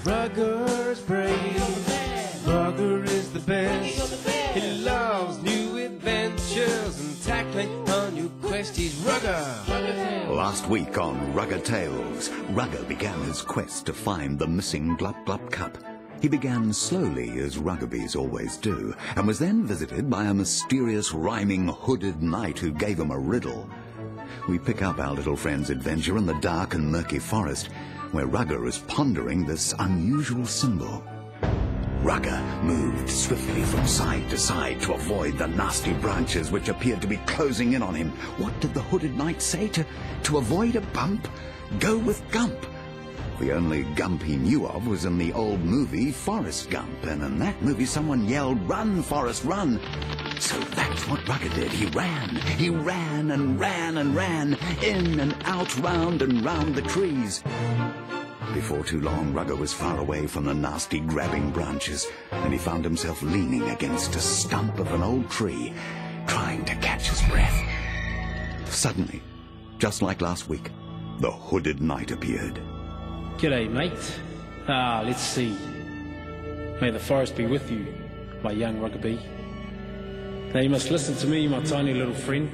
Rugger's brave. Rugger is the best. He loves new adventures and tackling on new quest. He's Rugger. Last week on Rugger Tales, Rugger began his quest to find the missing Glup Glup Cup. He began slowly, as Ruggerbees always do, and was then visited by a mysterious rhyming hooded knight who gave him a riddle. We pick up our little friend's adventure in the dark and murky forest, where Rugger is pondering this unusual symbol. Rugger moved swiftly from side to side to avoid the nasty branches which appeared to be closing in on him. What did the hooded knight say? To avoid a bump, go with Gump. The only Gump he knew of was in the old movie Forrest Gump, and in that movie someone yelled, "Run, Forrest, run!" So that's what Rugger did. He ran and ran and ran, in and out, round and round the trees. Before too long, Rugger was far away from the nasty grabbing branches, and he found himself leaning against a stump of an old tree, trying to catch his breath. Suddenly, just like last week, the hooded knight appeared. G'day, mate. Let's see. May the forest be with you, my young Ruggerbee. Now you must listen to me, my tiny little friend,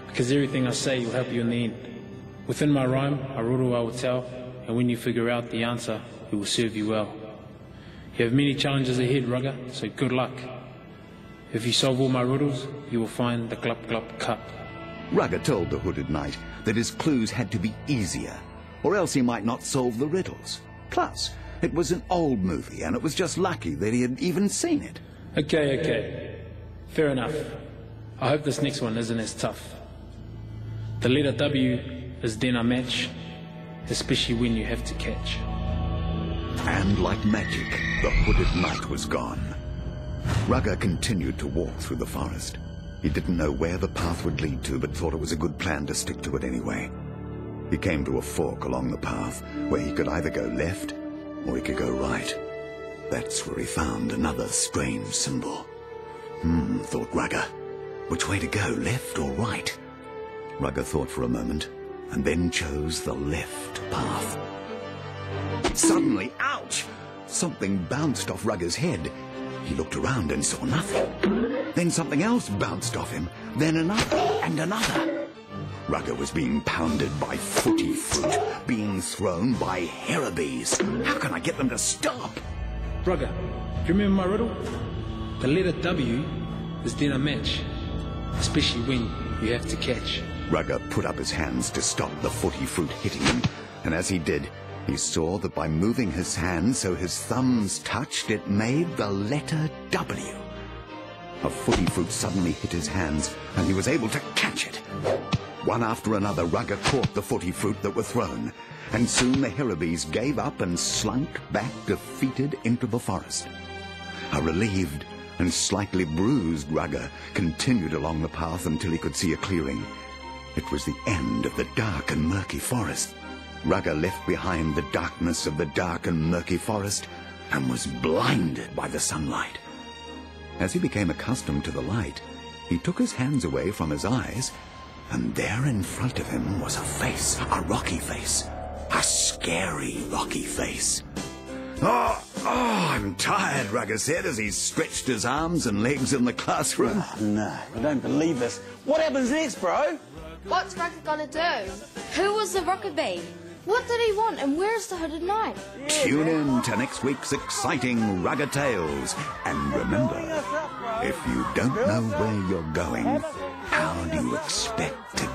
because everything I say will help you in the end. Within my rhyme, a riddle I will tell, and when you figure out the answer, it will serve you well. You have many challenges ahead, Rugger, so good luck. If you solve all my riddles, you will find the Glup Glup Cup. Rugger told the hooded knight that his clues had to be easier, or else he might not solve the riddles. Plus, it was an old movie, and it was just lucky that he had even seen it. Okay. Fair enough. I hope this next one isn't as tough. The letter W is then a match, especially when you have to catch. And like magic, the hooded knight was gone. Rugger continued to walk through the forest. He didn't know where the path would lead to, but thought it was a good plan to stick to it anyway. He came to a fork along the path where he could either go left or he could go right. That's where he found another strange symbol. Thought Rugger. Which way to go, left or right? Rugger thought for a moment and then chose the left path. Suddenly, ouch! Something bounced off Rugger's head. He looked around and saw nothing. Then something else bounced off him, then another and another. Rugger was being pounded by footy fruit, being thrown by Herabees. How can I get them to stop? Rugger, do you remember my riddle? The letter W is then a match, especially when you have to catch. Rugger put up his hands to stop the footy fruit hitting him, and as he did, he saw that by moving his hands so his thumbs touched, it made the letter W. A footy fruit suddenly hit his hands, and he was able to catch it. One after another, Rugger caught the footy fruit that were thrown, and soon the Herabees gave up and slunk back defeated into the forest. A relieved and slightly bruised Rugger continued along the path until he could see a clearing. It was the end of the dark and murky forest. Rugger left behind the darkness of the dark and murky forest and was blinded by the sunlight. As he became accustomed to the light, he took his hands away from his eyes, and there in front of him was a face, a rocky face, a scary rocky face. Oh, I'm tired, Rugger said as he stretched his arms and legs in the classroom. No, I don't believe this. What happens next, bro? What's Rugger gonna do? Who was the Ruggerbee? What did he want, and where's the hooded knight? Tune in to next week's exciting Rugger Tales. And remember, if you don't know where you're going, how do you expect to